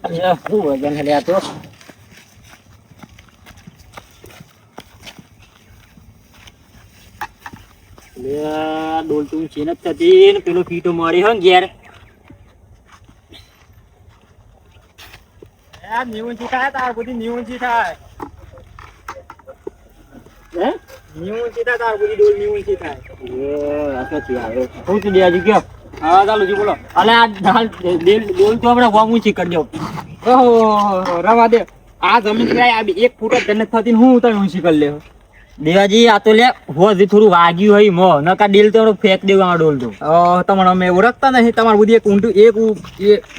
શું વજન હે લ્યા તો ડોલ તું છે ને થતી ને પેલો પીટો મળી હો ને ઘેર નીવંચી થાય તાર બધી નીવંચી થાય હે નીવંચી થાય તાર બધી ડોલ નીવંચી થાય આ તો થી આવે હું તો દેજી ગયો હા ચાલુ જી બોલો અલે આ દાલ ડોલ તો આપણે ગોમ ઊંચી કરી દો ઓહો રવા દે આ જમીન ક્યાંય આ એક ફૂટ જ ગણત થતી ને હું તમે ઊંચી કરી લેવો દેવાજી આ તો લે હોજી થોડું વાગ્યું હોય મો નકા ડીલ તો ફેંક દેવું આ ડોલ તો તમને અમે ઓળખતા નહીં તમારી બધી એક ઊંટું એક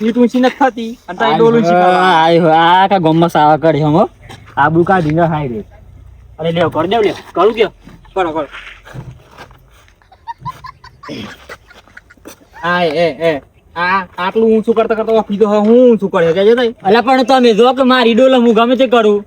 ઈટ ઊંચી નથી થતી અને તારી ડોલ ઊંચી કરવા આ કા ગોમમાં સાવા કરે હમ આબુ કા દીના હાઈ રે અરે લે કર દેવ લે કરું કે કરો કરો આ આ આટલું ઊંચું કરતા કરતા ઓફી તો હું ઊંચું કરે કે તઈ અલા પણ તમે જો કે મારી ડોલ હું ગમે તે કરું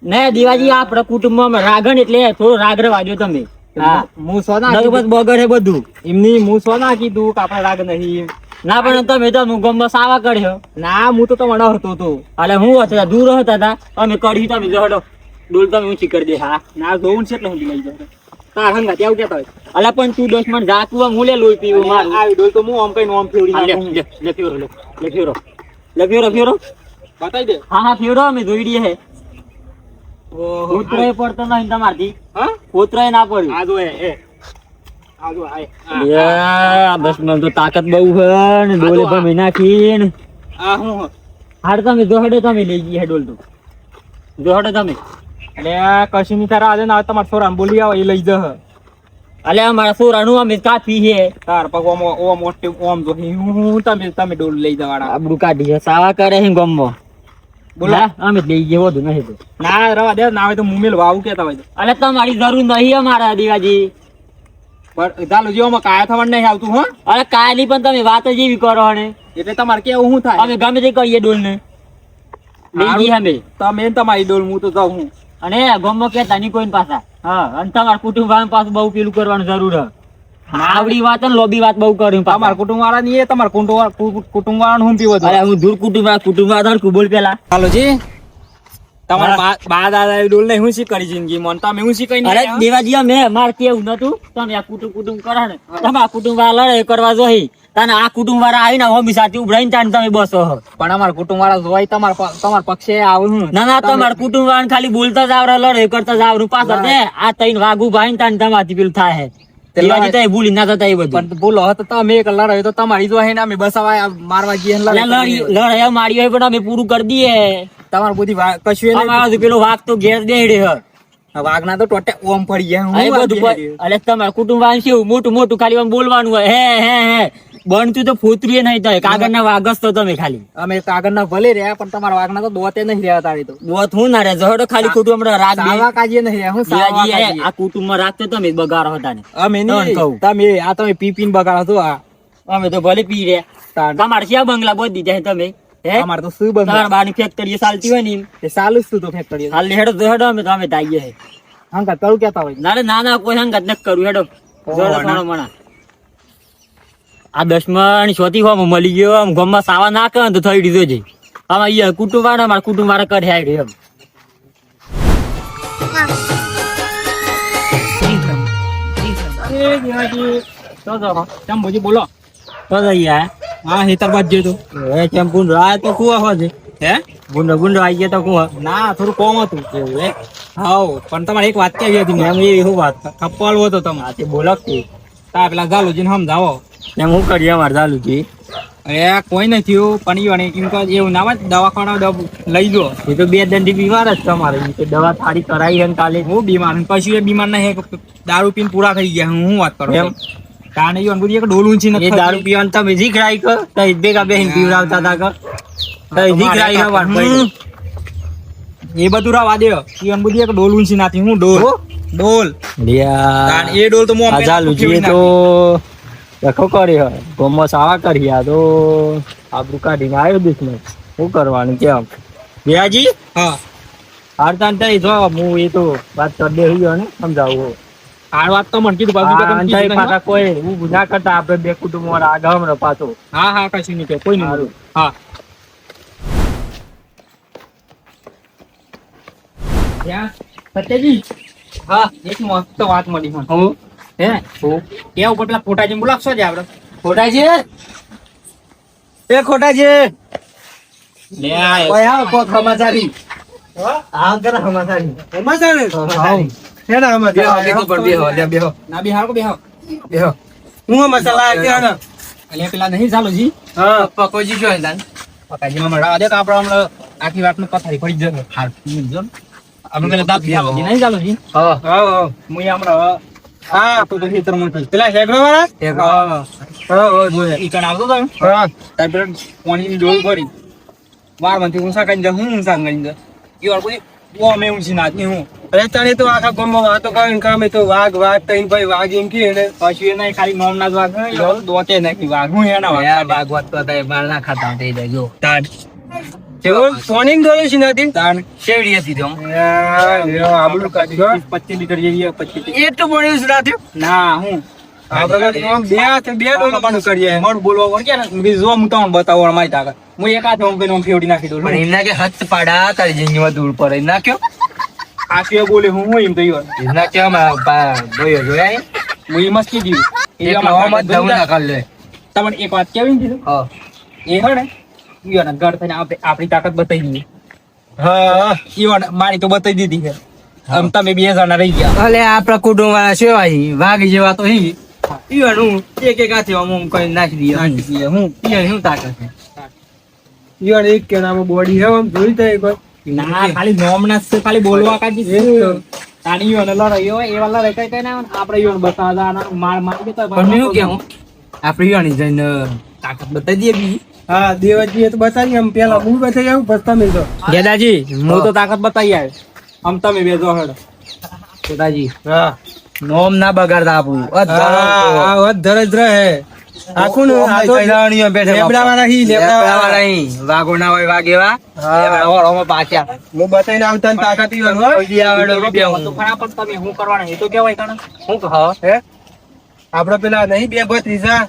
ને દીવાજી આપણા કુટુંબમાં રાગણ એટલે થોડો રાગ વાગ્યો તમે હા હું સોના બસ બગડે બધું એમની હું સોના કીધું કે આપણે રાગ નહીં ના પણ તમે તો હું ગમમાં સાવા કર્યો ના હું તો તમને હતો તો અલે હું હતા દૂર હતા તા અમે કરી તમે જો હડો ડોલ તમે ઊંચી કરી દે હા ના જોઉં છે એટલે હું લઈ જાઉં તાર હંગા ત્યાં કેતા હોય અલા પણ તું 10 મિનિટ જાતું હું લે લોહી પીવું મારું આવી ડોલ તો હું આમ કઈ આમ ફેવડી લે ફેરો બતાવી દે હા ફેરો અમે જોઈ રહી હે ઉતરાય પડતો નહીં તમારથી હા ઉતરાય ના પડ્યું આ જો એ આ જો બસ મને તો તાકાત બહુ છે ને ડોલે પણ નાખીને આ હું હાડ તમે જો હડે તમે લઈ ગઈ હે ડોલ તો જો હડે તમે એટલે કશું ની તારા આજે ના તમારા છોરાને બોલી આવો એ લઈ જહ અલે અમારા સોરાનું અમે કાફી છે તાર પગ ઓમ મોટી ઓમ જો હું તમે ડોલ લઈ જવાના આબડું કાઢી છે સાવા કરે છે ગમમાં બોલો અમે લઈ ગયો વધુ નહીં તો ના રવા દે ના હોય તો મુમેલ વાવું કેતા હોય અલે તમારી જરૂર નહીં અમારા દીવાજી પણ ચાલો જીઓમાં કાયા થવાનું નહીં આવતું હો અરે કાય નહીં પણ તમે વાત જ એવી કરો ને એટલે તમારે કેવું શું થાય અમે ગમે તે કહીએ ડોલ ને લઈ જઈએ અમે તમે તમારી ડોલ હું તો જાઉં હું અને ગમમાં કેતા નહીં કોઈ પાછા હા અને તમારા કુટુંબ વાળા પાછું બહુ પેલું કરવાનું જરૂર હે આવડી વાત ને લોબી વાત બહુ કર્યું તમારા કુટુંબ વાળા ની એ તમારા કુટુંબ વાળા હું પીવો અરે હું દૂર કુટુંબ વાળા બોલ પેલા ચાલો જી તમારા બા દાદા ડોલ ને હું શી કરી જિંદગી મન તમે હું શી કઈ અરે દેવાજી અમે માર કેવું નતું તમે આ કુટુંબ કરે ને તમે આ કુટુંબ વાળા લડે કરવા જોઈ તને આ કુટુંબ વાળા આવીને હોમી સાથે ઉભરાઈને તાને તમે બસો પણ અમારા કુટુંબ વાળા જોઈ તમારા પક્ષે આવું ના તમારા કુટુંબ વાળા ખાલી બોલતા જ આવડે લડે કરતા જ આવડું પાછળ દે આ તઈને વાગુ ભાઈ તાને તમારથી પેલું થાય દેવાજી તો ભૂલી ના થતા એ બધું પણ બોલો તો તમે એક લડાઈ તો તમારી જો હે ને અમે બસાવા મારવા જઈએ લડાઈ મારી હોય પણ અમે પૂરું કરી દઈએ તમારું બધી કશું અમારો પેલો વાઘ તો ઘેર દેડે હ વાઘના તો ટોટે ઓમ પડી ગયા અરે તમારા કુટુંબ વાળા કેવું મોટું મોટું ખાલી આમ બોલવાનું હોય હે બનતું તો ફૂતરી નહીં થાય કાગળના વાગસ તો તમે ખાલી અમે કાગળના ભલે રહ્યા પણ તમારા વાઘના તો દોતે નહીં રહ્યા તારી તો દોત હું ના રે જહડો ખાલી કુટુંબ હમણાં રાગ સાવા કાજીએ નહીં રહ્યા હું સાવા કાજીએ આ કુટુંબમાં રાખતો તમે બગાડો હતા ને અમે નહીં તમે આ તમે પી બગાડો છો આ અમે તો ભલે પી રહ્યા તમારે ક્યાં બંગલા બોધી જાય તમે અમારે તો શું બંધ તમારા બાની ફેક્ટરી ચાલતી હોય ને એ ચાલુ જ તો ફેક્ટરી હાલ હેડો હેડો અમે તો અમે તાઈએ હે હંગત કરું કેતા હોય ના કોઈ હંગત ન કરું હેડો જોડો થોડો મણા આ 10 ચોથી હોમ મળી ગયો આમ ગમમાં સાવા ના કરે તો થઈ દીધો છે આમાં અહીંયા કુટુંબ વાળા મારા કુટુંબ વાળા કરે એમ બોલો તો અહીંયા હા હેતરબાદ જે તો એ કેમ ગુંડો આ તો કુવા હો છે હે ગુંડો આવી ગયા તો કુવા ના થોડું કોમ હતું એવું હે હાઉ પણ તમારે એક વાત કેવી હતી એમ એવી શું વાત થપ્પલ હતો તમારે તે બોલકતી તા પેલા જાલુજીને સમજાવો એમ હું કરીએ અમારે ચાલુજી અરે કોઈ નથી થયું પણ એમ કહે એવું ના હોય દવાખાના લઈ જો એ તો 2 દંડી બીમાર જ તમારે દવા થાળી કરાવી હે કાલે હું બીમાર કશું એ બીમાર નહીં દારૂ પીને પૂરા થઈ ગયા હું વાત કરું એમ કાને ઈવન બધી એક ડોલું છે એ દારૂ પીવાનું તમે જીખરાઈ કર તઈ ભેગા બેહીને પીવડાવતા હતા કર તઈ જીખરાઈ હવાર એ બધું રાવા દે ઈવન બધી એક ડોલું છે નાથી હું ડોલ લ્યા એ ડોલ તો હું ચાલુજી તો લખો કરી હોય ગોમો સાવા કરી આ તો આબરૂ કાઢીને આવ્યો દુશ્મન શું કરવાનું કેમ ભૈયાજી હા હારતાન તઈ જો હું એ તો વાત કરી દે ગયો ને સમજાવું આ વાત તો મને કીધું બાજુ કોઈ હું ના કરતા આપણે બે કુટુંબ વાળા આગળ પાછો હા કશું નહીં કોઈ નહીં હા સત્યજી હા એક મસ્ત વાત મળી મને હું હે એ ઉપર પેલા ફોટાજી બોલાવશો જ આપણે ખોટાજી એ ખોટાજી લે આ ઓય આવ કોક સમાચારી આવ કરા સમાચારી ના બેહાર કો બેહાર હું મસાલા આપ્યા એટલે પેલા નહીં ચાલો જી હા પકોજી જો દાન પકાજીમાં મળવા દે કે આપણે હમણાં આખી વાતનું પથારી પડી જશે હાલ જો આપણે પેલા દાંત બેહાર નહીં ચાલો જી હા હા હું હમણાં હા તો ખેતરમાંથી પેલા હેગડો વાળા હા ઈ કણ આવતો તો હા તાર પેલા પાણીની ડોલ ભરી વારમાંથી ઊંસા કરીને હું ઊંસા કરીને ઈ વાર કોઈ ઓ મે ઊંસી નાખી હું અરે તને તો આખા ગામમાં વાતો કરીને કામે તો વાઘ તઈને ભાઈ વાઘ એમ કે ને પછી એ નહીં ખાલી નોમ ના જ વાગ દોતે નાખી વાગ હું એના વાગ ભાગવત તો થાય માર ના ખાતા થઈ જાય જો તાન કેવું સોનિંગ દોરી છે નથી તાન શેવડી હતી તો આબલું કાઢી ગયો 25 લીટર જેવી 25 એટલું પડ્યું છે રાતે ના હું આપણે આમ બે હાથે બે ડોલ પાણી કરીએ મોડ બોલવા વળ ગયા ને બીજું જો હું તમને બતાવો મારી તાકાત હું એક હાથ ઓમ કરીને ફેવડી નાખી દઉં પણ એમના કે હથ પાડા તારી જિંદગીમાં દૂર પડે નાખ્યો આખી બોલે હું એમ તો ઈવર એમના કે ભાઈઓ જોયા હું એ મસ્તી દીધું એક નવામાં દઉં ના કર લે તમને એક વાત કેવી દીધું હા એ હે ને ઈવર ઘર થઈને આપણી તાકાત બતાવી દીધી હા ઈવર મારી તો બતાવી દીધી છે આમ તમે બે જણા રહી ગયા અલે આપણા કુટુંબ વાળા સેવાય વાઘ જેવા તો હી ઈવન હું એક હાથે આમ કઈ નાખી દઈએ હું ઈવન શું તાકાત છે ઈવન એક કે નામ બોડી હે આમ જોઈ જાય કોઈ ના ખાલી નોમ ના છે ખાલી બોલવા કાઢી છે તાણી ઈવન લડાઈ હોય એવા લડાઈ કઈ કઈ ના આવે ને આપણે ઈવન બતાવવા માર મારી દેતા પણ હું કેવું આપણે ઈવન જઈને તાકાત બતાવી દઈએ બી હા દેવજી તો બતાવી એમ પેલા હું બતાવી આવું પછી તમે તો ગેદાજી હું તો તાકાત બતાવી આવ્યો આમ તમે બે જો હેડો દાદાજી હા નોમ ના બગાડતા આપણું હા વાત ધરજ રહે આખું નું આ તો લેબડા વાળા હી લેબડા વાળા વાઘો ના હોય વાઘ એવા પાછા હું બતાવીને આવતા ને તાકાત ઈ હોય તો ખરા પણ તમે શું કરવાના એ તો કેવાય કાણે શું કહો હે આપડે પેલા નહીં બે ભત્રીજા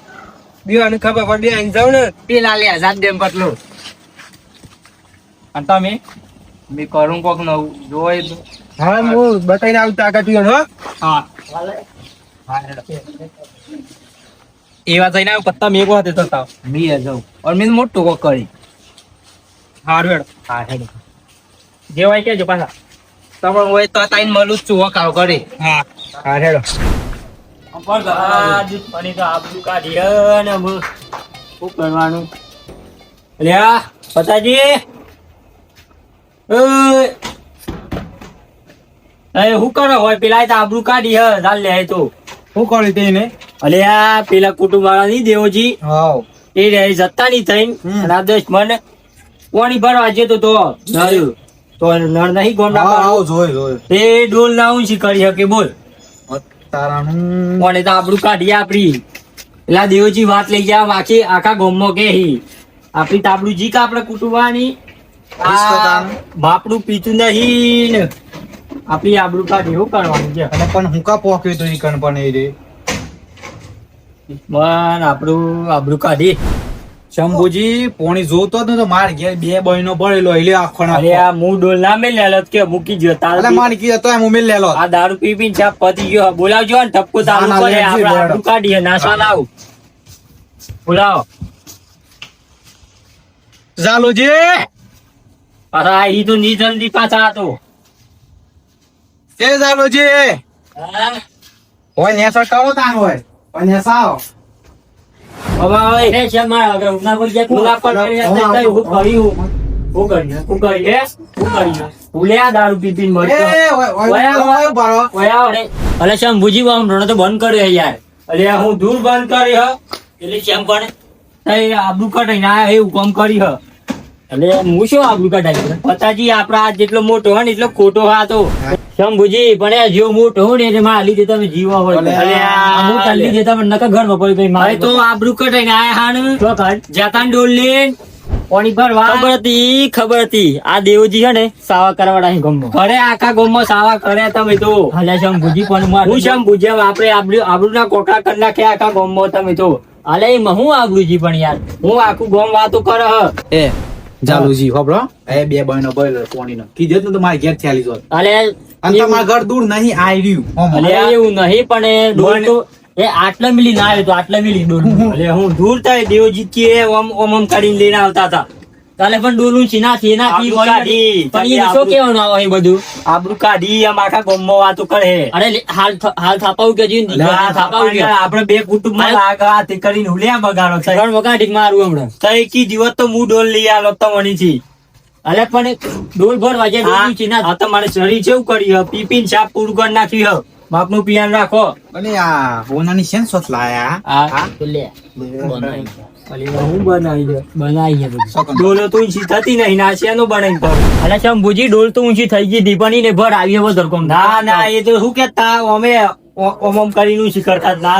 દીવાની ખબર પડે આઈ જાવ ને પેલા લે આઝાદ ડેમ પટલું અને તમે મેં કરું કોક નવું જોઈ તો હા હું બતાવીને આવું તાકાત ઈ હો હા એવા જઈને આવ્યો પત્તા મેં એક વખતે થતા બી જાઉં और મેં મોટું કોક કરી હારું હેડો હા હેડો જેવાય કેજો પાછા તમે હોય તો તાઈન મળું જ છું વકારો કરી હા હા હેડો આબરૂ કાઢી ને શું કરવાનું લ્યા પતાજી શું કરો હોય પેલા તો આબરૂ કાઢી હ ચાલ લે તો શું કર્યું તેને અલ્યા પેલા કુટુંબ વાળા ની દેવજી હાવ એ રે જતા ની થઈને રાધેશ મને પાણી ભરવા જતો તો નળ તો નળ નહીં ગોમડા આવ જોય એ ડોલ ના ઊંચી કરી શકે બોલ તારાનું કોને તો આબરૂ કાઢી આપડી પેલા દેવજી વાત લઈ ગયા વાંચી આખા ગામમાં કે હી આપડી તાબડું જી કા આપડે કુટુંબાની બાપડું પીતું નહીં ને આપડી આબરૂ કાઢી એવું કરવાનું છે અને પણ હું કા પોક્યો તો ઈ કણ પણ એ રે મન આપણું આબરૂ કાઢી શંભુજી પોણી જોતો જ નતો માર ઘેર બે બહેનો પડેલો એટલે આખો અરે આ હું ડોલ ના મેલ્યા કે મૂકી ગયો તાર અલે માર કી તો હું મિલ લેલો આ દારૂ પી પીને છાપ પતી ગયો બોલાવજો ને ટપકો ચાલુ ના, ના, કરે લેજો, આપણે લેજો. આબરૂ કાઢીએ નાસવા લાવ બોલાવો ચાલુજી અરે આ ઈ તો ની જલ્દી પાછા હતો એ ચાલુજી હોય નેસો કાળો તાન હોય પણ નેસાવ હવે હવે હે છે મારા આગળ ઉના પર ગયા ઉના પર કરી હું કર્યું હું કરી હે હું કરી ભૂલ્યા દારૂ પી પીને મરતો ઓયા અરે અલે શંભુજી વામ રોણો તો બંધ કર્યો યાર અલે હું દૂર બંધ કરી હ એટલે કેમ પણ તઈ આબરૂ કઢાઈ ના એવું કામ કરી હ એટલે હું શું આબરૂ કઢાઈ પતાજી આપડા જેટલો મોટો હોય ને એટલો ખોટો હા તો શંભુજી પણ એ જેવો મોટો હોય ને એટલે મારા લીધે તમે જીવા હોય અલે હું તાર લીધે તમે નકા ઘરમાં પડી ગઈ મારે તો આબરૂ કઢાઈ ના હાણ તો જાતાન ડોલ લઈને પાણી ભરવા ખબર હતી આ દેવજી છે ને સાવા કરવાડા અહીં ગમો અરે આખા ગમો સાવા કરે તમે તો અલ્યા શંભુજી પણ હું શંભુજી આપણે આબરૂ ના કોકરા કરી નાખ્યા આખા ગમો તમે તો અલે હું આબરૂજી પણ યાર હું આખું ગોમ વાતો કરે હ એ જાલુજી ખબરો એ બે બહેનો બોલ કોણીનો કીધું જ ને તમારે ઘેર ચાલી જો અલે અને તમારા ઘર દૂર નહીં આવી રહ્યું અલે એવું નહીં પણ એ ડોલ તો એ આટલા મિલી ના આવ્યો તો આટલા મિલી ડોલ અલે હું દૂર થાય દેવજીત કે ઓમ ઓમ કરીને લઈને આવતા હતા તાલે પણ ડોલું છે ના છે ના કી કાઢી પણ એ શું કેવાનું આવે બધું આબરૂ કાઢી આમ આખા ગામમાં વાતો કરે અરે હાલ થાપાવું કે જીન થાપાવું કે આપણે બે કુટુંબ માં આગા તે કરીને હુલ્યા બગાડો છે પણ બગાડી મારું હમણાં તઈ કી જીવત તો હું ડોલ લઈ આલો તમણી થી અલે પણ ડોલ ભર વાજે ડોલું છે ના આ તમારે શરીર જેવું કર્યું પીપીન સાપ પૂરું કરી નાખ્યું બાપનું ધ્યાન રાખો અને આ હોનાની શેન સોચ લાયા આ તો લે બનાવી અલી હું બનાવી છે બધું ડોલ તો ઊંચી થતી નહીં ના શેનો બનાવી તો અલે શંભુજી ડોલ તો ઊંચી થઈ ગઈ દીપાની ને ભર આવી હવે ધરકોમ ના ના એ તો શું કેતા અમે ઓમ કરીને ઊંચી કરતા ના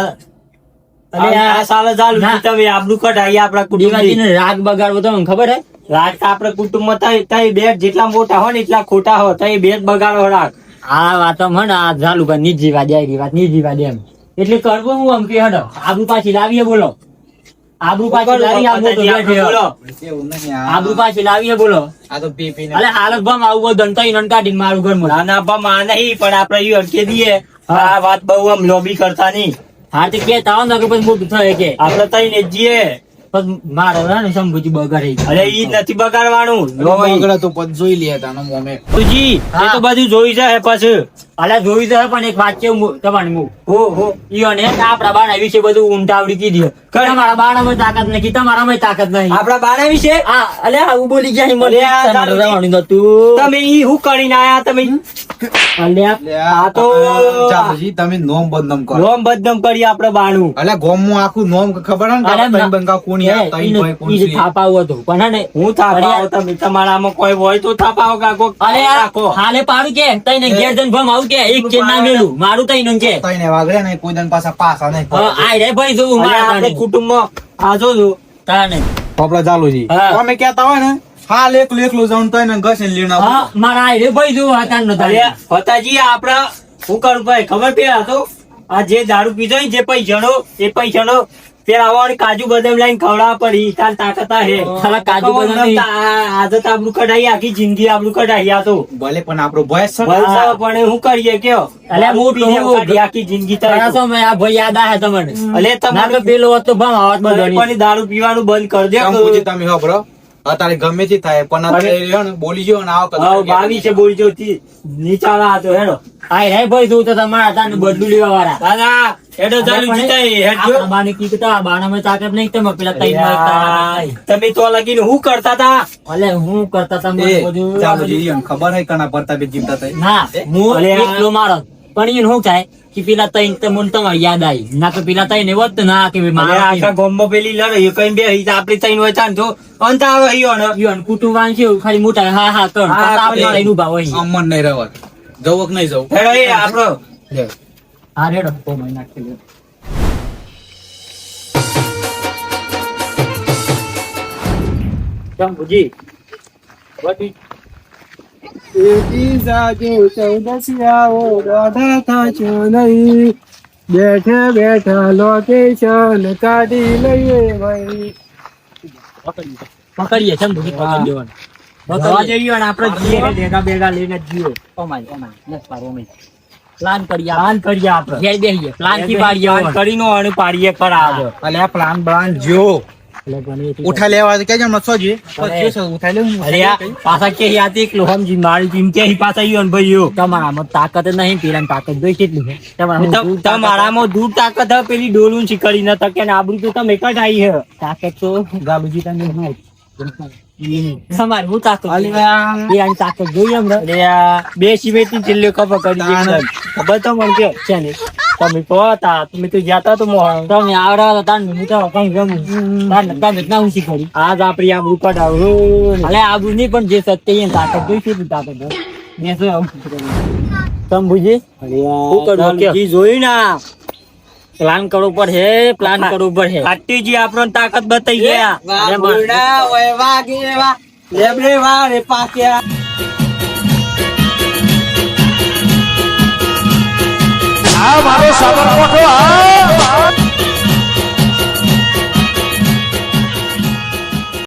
અલે આ સાલે ચાલુ તમે આપણું કઢાઈ આપણા કુટુંબ રાગ બગાડવો તો ખબર હે રાગ આપણા કુટુંબમાં તઈ બે જેટલા મોટા હોય ને એટલા ખોટા હોય તઈ બે બગાડો રાગ આ વાતો મને આ ચાલુ કર નીજી વાત જાય વાત નીજી વાત એમ એટલે કરવો હું આમ કે હડો આબુ પાછી લાવીએ બોલો આબુ પાછી લાવી આબુ પાછી લાવીએ બોલો આ તો પી અલે હાલત બમ આવું બધું તઈ નન કાઢીને મારું ઘર ના ના બમ આ નહીં પણ આપણે ઈ અટકે દઈએ આ વાત બહુ આમ લોબી કરતા નહીં હા તે કે તાવ ને કે પછી મોટું થાય કે આપણે તઈ ને જીએ મારે ને શંભુજી બગાડી અરે ઈ નથી બગાડવાનું બગડા તો પદ જોઈ લે તાનો મોમે જી એ તો બધું જોઈ જાય પાછું અલા જોઈ જાય પણ એક વાત છે તમારી હો ઈ અને આપડા બાણા વિશે બધું ઊંટાવડી કીધી તમારા બાણામાં તાકાત નથી તમારામાં તાકાત નહીં આપડા બાણા વિશે હા અલે હું બોલી ગયા મને રવાનું નતું તમે ઈ હું કરીને આયા તમે અલ્યા આ તો જાલુજી તમે નોમ બદનામ કરો નોમ બદનામ કરી આપડે બાણું અલે ગોમમાં આખું નોમ ખબર હે ને તઈ બંગા કોણી આ તઈ કોઈ કોણ છે થાપાવ હતો પણ ને હું થાપાવ તમે તમારામાં કોઈ હોય તો થાપાવ કાકો અરે હાલે પાડું કે તઈને ઘેર જન ભમ આવું કે એક કે ના મેલું મારું તઈને કે તઈને વાગડે ને કોઈ દન પાછા પાછા નહીં આય રે ભાઈ જો મારા કુટુંબમાં આ જો તાને આપડા જાલુજી અમે કહેતા હોય ને હાલ એકલું જાઉં તો એને ઘસે લીણા હા મારા આય રે ભાઈ જો હાતાન નો અરે હોતાજી આપડા હું કરું ભાઈ ખબર પેલા તો આ જે દારૂ પીધો જે પૈસાનો પેલા આવવાની કાજુ બદામ લઈને ખવડાવવા પડી તાર તાકાત હે સાલા કાજુ બદામ આદત આપણું કઢાઈ આખી જિંદગી આપણું કઢાઈ આ તો ભલે પણ આપણો ભય પણ હું કરીએ કયો અલે મોટું આખી જિંદગી તો મેં આ ભાઈ યાદ આયા તમને અલે તમારે પેલો હતો ભાવ આવત બધો પણ દારૂ પીવાનું બંધ કરી દે તમે હો બ્રો અત્યારે ગમે તે થાય પણ બોલી જો ને આવો 22 બોલી જો નીચાવા હતો હેડો આય રે ભાઈ તું તો તમારા તાને બદલું લેવા વાળા દાદા હેડો ચાલુ જીતાય હેડજો બાને કીધું બાણામાં તાકાત નહીં તમે પેલા તઈ તમે તો લગીને હું કરતા તા અલે હું કરતા તા મને બધું ચાલુ જીન ખબર હે કના પરતા બે જીવતા થાય ના હું એકલો મારો પણ એને શું થાય કે પેલા તઈ તમને તમારી યાદ આવી ના તો પેલા તઈ ને વત ના કે મારા આખા ગોમમાં પેલી લડે કઈ બે આપડી તઈ હોય ચાન જો અંત આવે ઈયોન કુટુંબાન છે ખાલી મોટા હા હા કર આપણે તઈ નું ભાવ હોય અમન નહીં રહેવા જવક નહીં જવું હેડો એ આપણો હા રેડો તો મહિના નાખી શંભુજી વટી એકી સાજો ચૌદસિયાઓ રાધા થાચો નહીં બેઠે બેઠા લોકેશન કાઢી લઈએ ભાઈ પકડીએ શંભુજી પકડી દેવાનું બકવા જઈએ અને આપણે જીએ ભેગા ભેગા લઈને જીઓ ઓમાય લેસ પારો ઓમાય પ્લાન કરીએ આપણે ઘેર બેહીએ પ્લાન થી પાડીએ કરીનો અને પાડીએ કરા અલે આ પ્લાન જો ઉઠા લેવા કે જમ નસો જી ઉઠા લે અરે પાછા કે યાતી એક લોહમજી મારી ટીમ કે પાછા ઈયો ને ભાઈઓ તમારામાં તાકાત નહીં પેલા તાકાત જોઈ કેટલી છે તમારામાં દૂર તાકાત હે પેલી ડોલું છે કરી ન તકે ને આબરૂ તો તમે કઢાઈ હે તાકાત તો ગાબુજી તને નહીં તમારે હું તાકાત આની તાકાત જોઈએ એમ બે સિમેન્ટની ચીલ્લીઓ કપા કરી ખબર તો મને કે છે ને તમે તો હતા તમે તો જાતા તો તમે આવડા હતા ને તો કઈ ગમું તમે ના ઊંચી કરી આજ આપડી આબરૂ કઢાવું અલે આબરૂ નહીં પણ જે સત્ય તાકાત જોઈ શું તાકાત મેં શું શંભુજી જોયું ના પ્લાન કરવો પર હે પ્લાન કરવો પર હે કાટીજી આપણને તાકાત બતાઈ ગયા લેબરે વારે પાક્યા આ મારો સાબરકોઠો આ